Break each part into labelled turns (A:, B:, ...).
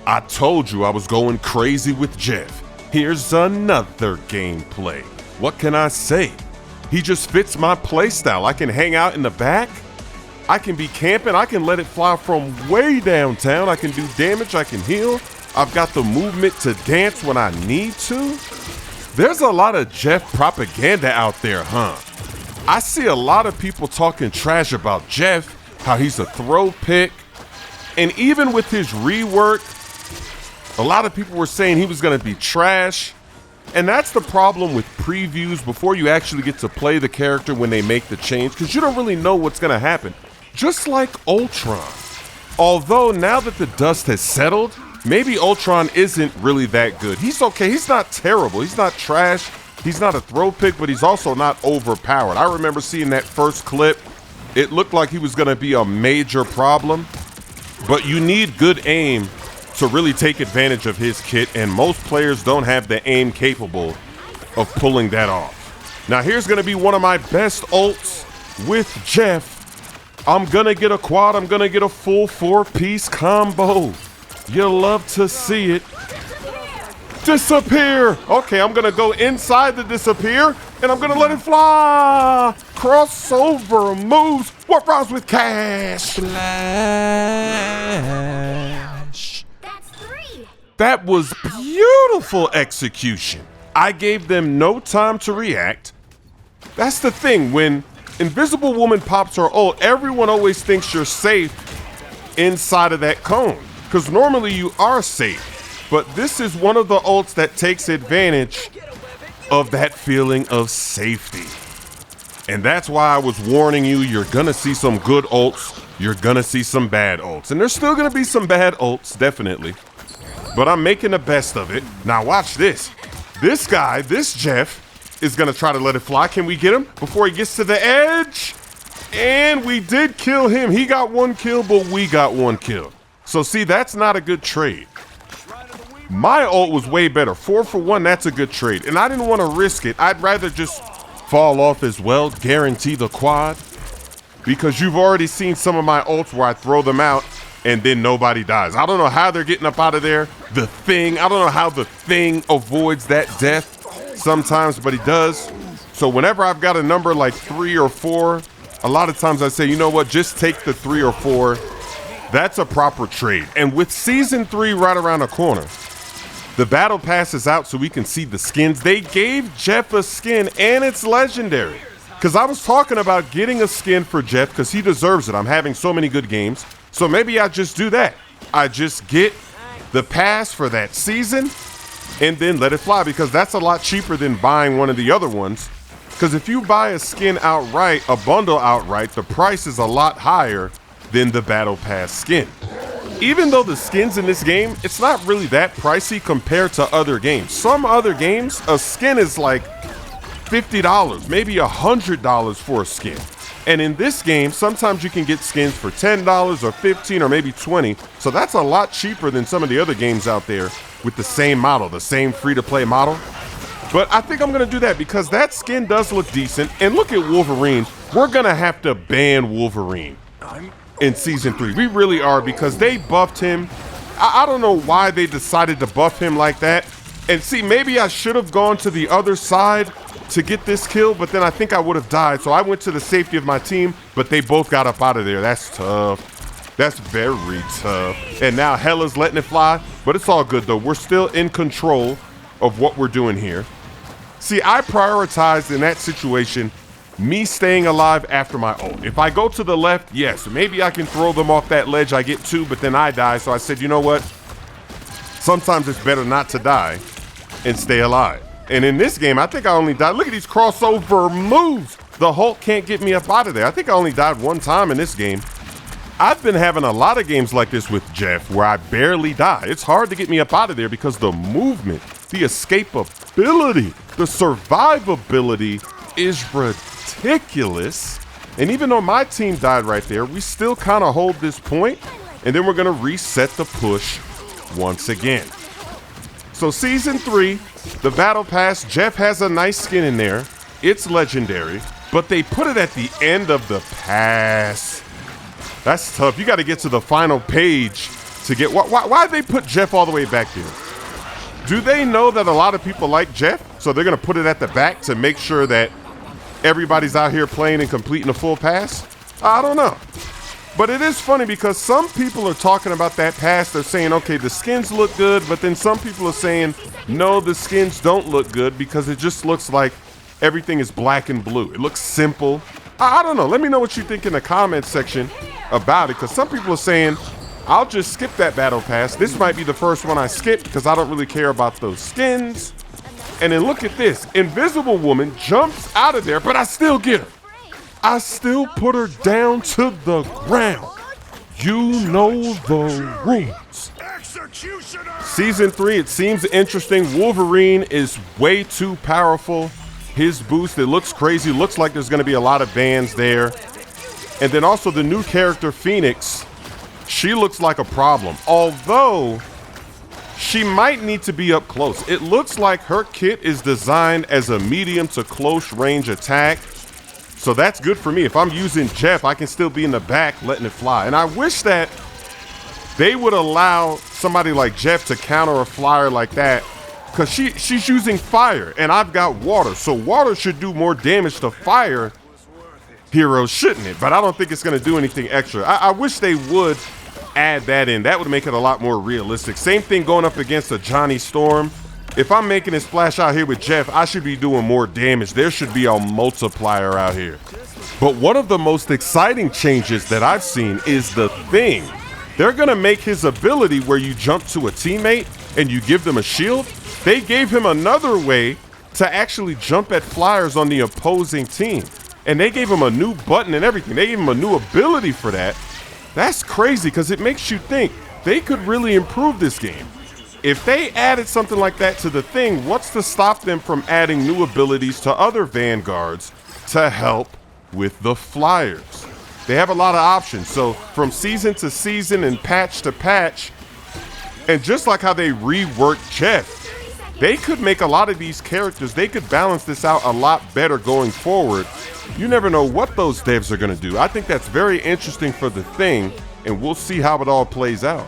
A: I told you I was going crazy with Jeff. Here's another gameplay. What can I say? He just fits my playstyle. I can hang out in the back. I can be camping. I can let it fly from way downtown. I can do damage. I can heal. I've got the movement to dance when I need to. There's a lot of Jeff propaganda out there, huh? I see a lot of people talking trash about Jeff, how he's a throw pick. And even with his rework, a lot of people were saying he was going to be trash. And that's the problem with previews before you actually get to play the character when they make the change, because you don't really know what's going to happen. Just like Ultron. Although now that the dust has settled, maybe Ultron isn't really that good. He's okay. He's not terrible. He's not trash. He's not a throw pick, but he's also not overpowered. I remember seeing that first clip. It looked like he was going to be a major problem, but you need good aim to really take advantage of his kit, and most players don't have the aim capable of pulling that off. Now here's going to be one of my best ults with Jeff. I'm going to get a quad. I'm going to get a full 4-piece combo. You'll love to see it. Disappear. Okay, I'm going to go inside the disappear, and I'm going to let it fly. Crossover moves. What rhymes with cash?
B: Splash.
C: That's 3.
A: That was beautiful execution. I gave them no time to react. That's the thing. When Invisible Woman pops her ult, everyone always thinks you're safe inside of that cone, because normally you are safe. But this is one of the ults that takes advantage of that feeling of safety. And that's why I was warning you, you're gonna see some good ults, you're gonna see some bad ults. And there's still gonna be some bad ults, definitely. But I'm making the best of it. Now watch this. This guy, this Jeff, is gonna try to let it fly. Can we get him before he gets to the edge? And we did kill him. He got 1 kill, but we got 1 kill. So see, that's not a good trade. My ult was way better. 4 for 1, that's a good trade. And I didn't want to risk it. I'd rather just fall off as well, guarantee the quad. Because you've already seen some of my ults where I throw them out and then nobody dies. I don't know how they're getting up out of there. The Thing, I don't know how the Thing avoids that death sometimes, but he does. So whenever I've got a number like 3 or 4, a lot of times I say, you know what, just take the 3 or 4. That's a proper trade. And with season 3 right around the corner, the battle pass is out so we can see the skins. They gave Jeff a skin, and it's legendary. Because I was talking about getting a skin for Jeff because he deserves it. I'm having so many good games. So maybe I just do that. I just get the pass for that season and then let it fly, because that's a lot cheaper than buying one of the other ones. Because if you buy a skin outright, a bundle outright, the price is a lot higher than the battle pass skin. Even though the skins in this game, it's not really that pricey compared to other games. Some other games, a skin is like $50, maybe $100 for a skin. And in this game, sometimes you can get skins for $10 or $15 or maybe $20. So that's a lot cheaper than some of the other games out there with the same model, the same free-to-play model. But I think I'm going to do that because that skin does look decent. And look at Wolverine. We're going to have to ban Wolverine in season 3. We really are, because they buffed him. I don't know why they decided to buff him like that. And see, maybe I should have gone to the other side to get this kill, but then I think I would have died. So I went to the safety of my team, but they both got up out of there. That's tough. That's very tough. And now Hela's letting it fly, but it's all good though. We're still in control of what we're doing here. See, I prioritized in that situation me staying alive after my ult. If I go to the left, yes, maybe I can throw them off that ledge I get to, but then I die. So I said, you know what? Sometimes it's better not to die and stay alive. And in this game, I think I only died. Look at these crossover moves. The Hulk can't get me up out of there. I think I only died 1 time in this game. I've been having a lot of games like this with Jeff where I barely die. It's hard to get me up out of there because the movement, the escapability, the survivability is ridiculous. And even though my team died right there, we still kind of hold this point, and then we're going to reset the push once again. So season 3, the battle pass, Jeff has a nice skin in there. It's legendary, but they put it at the end of the pass. That's tough. You got to get to the final page to get, why they put Jeff all the way back there? Do they know that a lot of people like Jeff? So they're going to put it at the back to make sure that everybody's out here playing and completing a full pass? I don't know. But it is funny because some people are talking about that pass. They're saying, okay, the skins look good, but then some people are saying, no, the skins don't look good because it just looks like everything is black and blue. It looks simple. I don't know. Let me know what you think in the comments section about it, because some people are saying, I'll just skip that battle pass. This might be the first one I skip because I don't really care about those skins. And then look at this. Invisible Woman jumps out of there, but I still get her. I still put her down to the ground. You know the rules. Season 3, it seems interesting. Wolverine is way too powerful. His boost, it looks crazy. Looks like there's going to be a lot of bans there. And then also the new character, Phoenix. She looks like a problem. Although, she might need to be up close. It looks like her kit is designed as a medium to close range attack. So that's good for me. If I'm using Jeff, I can still be in the back letting it fly. And I wish that they would allow somebody like Jeff to counter a flyer like that, because she's using fire and I've got water. So water should do more damage to fire heroes, shouldn't it? But I don't think it's going to do anything extra. I wish they would add that in. That would make it a lot more realistic. Same thing going up against a Johnny Storm. If I'm making a splash out here with Jeff, I should be doing more damage. There should be a multiplier out here. But one of the most exciting changes that I've seen is the Thing. They're going to make his ability where you jump to a teammate and you give them a shield. They gave him another way to actually jump at flyers on the opposing team. And they gave him a new button and everything. They gave him a new ability for that. That's crazy because it makes you think they could really improve this game. If they added something like that to the Thing, what's to stop them from adding new abilities to other Vanguards to help with the flyers? They have a lot of options. So from season to season and patch to patch, and just like how they reworked Jeff, they could make a lot of these characters, they could balance this out a lot better going forward. You never know what those devs are going to do. I think that's very interesting for the Thing, and we'll see how it all plays out.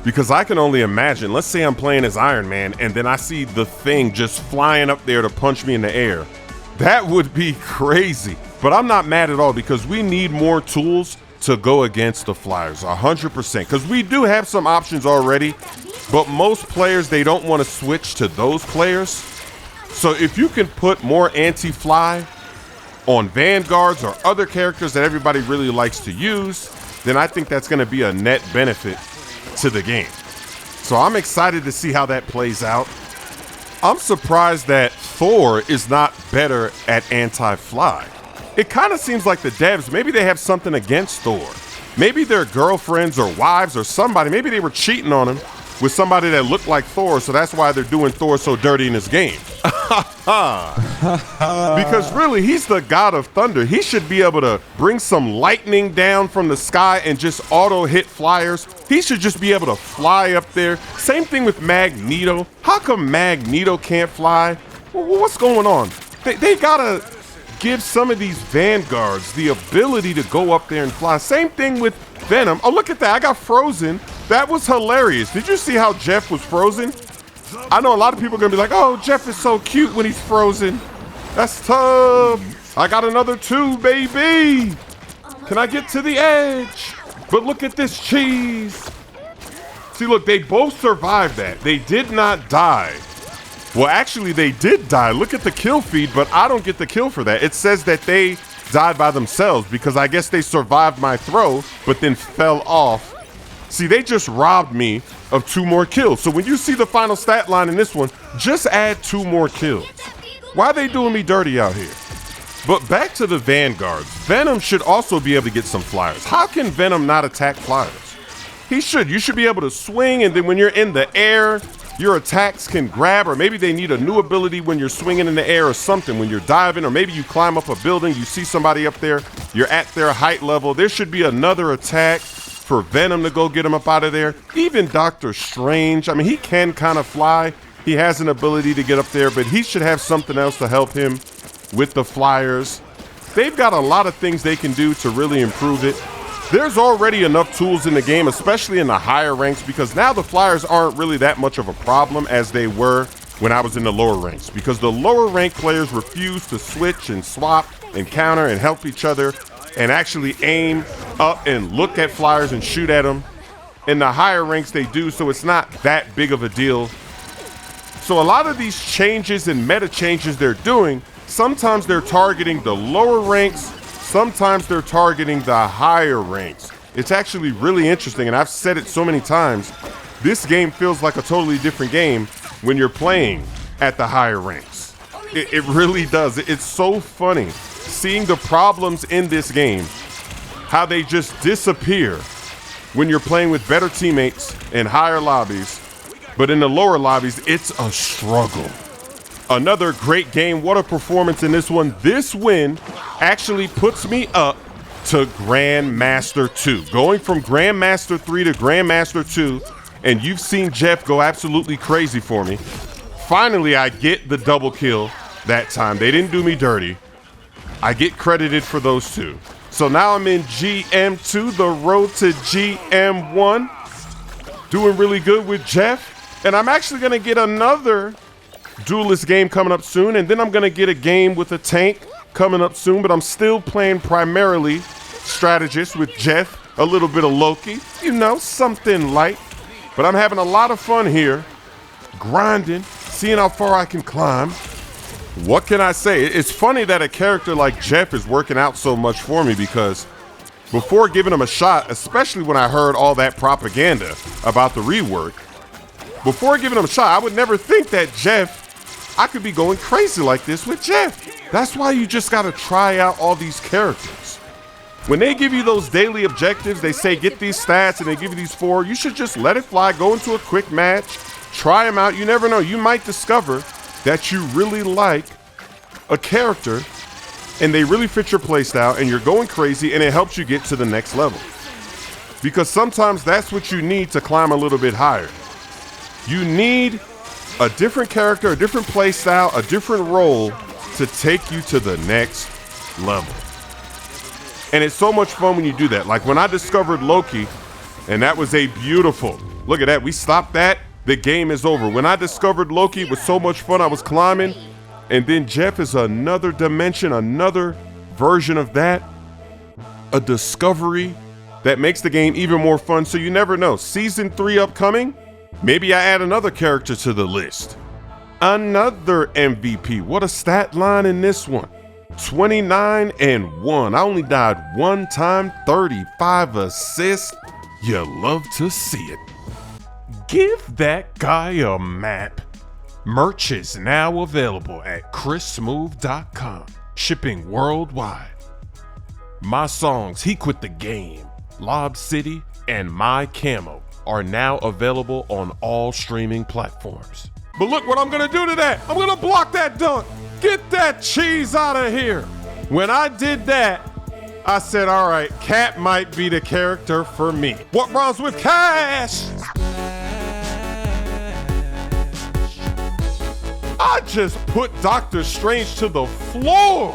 A: Because I can only imagine, let's say I'm playing as Iron Man and then I see the Thing just flying up there to punch me in the air. That would be crazy. But I'm not mad at all because we need more tools to go against the flyers, 100%. Because we do have some options already, but most players, they don't want to switch to those players. So if you can put more anti-fly on Vanguards or other characters that everybody really likes to use, then I think that's going to be a net benefit to the game. So I'm excited to see how that plays out. I'm surprised that Thor is not better at anti-fly. It kind of seems like the devs, maybe they have something against Thor. Maybe their girlfriends or wives or somebody, maybe they were cheating on him with somebody that looked like Thor, so that's why they're doing Thor so dirty in this game. Because really, he's the god of thunder. He should be able to bring some lightning down from the sky and just auto hit flyers. He should just be able to fly up there. Same thing with Magneto. How come Magneto can't fly? What's going on? They gotta give some of these Vanguards the ability to go up there and fly. Same thing with Venom. Oh, look at that. I got frozen. That was hilarious. Did you see how Jeff was frozen? I know a lot of people are going to be like, oh, Jeff is so cute when he's frozen. That's tough. I got another 2, baby. Can I get to the edge? But look at this cheese. See, look, they both survived that. They did not die. Well, actually, they did die. Look at the kill feed, but I don't get the kill for that. It says that they died by themselves because I guess they survived my throw, but then fell off. See, they just robbed me of 2 more kills. So when you see the final stat line in this one, just add 2 more kills. Why are they doing me dirty out here? But back to the Vanguards. Venom should also be able to get some flyers. How can Venom not attack flyers? He should. You should be able to swing, and then when you're in the air, your attacks can grab, or maybe they need a new ability when you're swinging in the air or something, when you're diving, or maybe you climb up a building, you see somebody up there, you're at their height level. There should be another attack for Venom to go get him up out of there. Even Doctor Strange, I mean, he can kind of fly. He has an ability to get up there, but he should have something else to help him with the flyers. They've got a lot of things they can do to really improve it. There's already enough tools in the game, especially in the higher ranks, because now the flyers aren't really that much of a problem as they were when I was in the lower ranks, because the lower rank players refuse to switch and swap and counter and help each other and actually aim up and look at flyers and shoot at them. In the higher ranks they do, so it's not that big of a deal. So a lot of these changes and meta changes they're doing, sometimes they're targeting the lower ranks, sometimes they're targeting the higher ranks. It's actually really interesting, and I've said it so many times, this game feels like a totally different game when you're playing at the higher ranks. It really does. It's so funny seeing the problems in this game, how they just disappear when you're playing with better teammates in higher lobbies, but in the lower lobbies, it's a struggle. Another great game. What a performance in this one. This win actually puts me up to Grandmaster 2. Going from Grandmaster 3 to Grandmaster 2, and you've seen Jeff go absolutely crazy for me. Finally, I get the double kill that time. They didn't do me dirty. I get credited for those two. So now I'm in GM2, the road to GM1. Doing really good with Jeff. And I'm actually going to get another duelist game coming up soon. And then I'm going to get a game with a tank coming up soon. But I'm still playing primarily strategist with Jeff. A little bit of Loki. You know, something light. But I'm having a lot of fun here. Grinding. Seeing how far I can climb. What can I say? It's funny that a character like Jeff is working out so much for me, because before giving him a shot, especially when I heard all that propaganda about the rework, before giving him a shot, I would never think that I could be going crazy like this with Jeff. That's why you just gotta try out all these characters. When they give you those daily objectives, they say get these stats and they give you these 4, you should just let it fly, go into a quick match, try them out. You never know, you might discover that you really like a character and they really fit your playstyle and you're going crazy and it helps you get to the next level. Because sometimes that's what you need to climb a little bit higher. You need a different character, a different playstyle, a different role to take you to the next level. And it's so much fun when you do that. Like when I discovered Loki, and that was a beautiful, look at that, we stopped that. The game is over. When I discovered Loki, it was so much fun. I was climbing. And then Jeff is another dimension, another version of that. A discovery that makes the game even more fun. So you never know. Season 3 upcoming. Maybe I add another character to the list. Another MVP. What a stat line in this one. 29-1. I only died one time, 35 assists. You love to see it. Give that guy a map. Merch is now available at chrissmooth.com, shipping worldwide. My songs, He Quit the Game, Lob City, and My Camo are now available on all streaming platforms. But look what I'm gonna do to that. I'm gonna block that dunk. Get that cheese out of here. When I did that, I said, all right, Cat might be the character for me. What rhymes with cash? I just put Doctor Strange to the floor.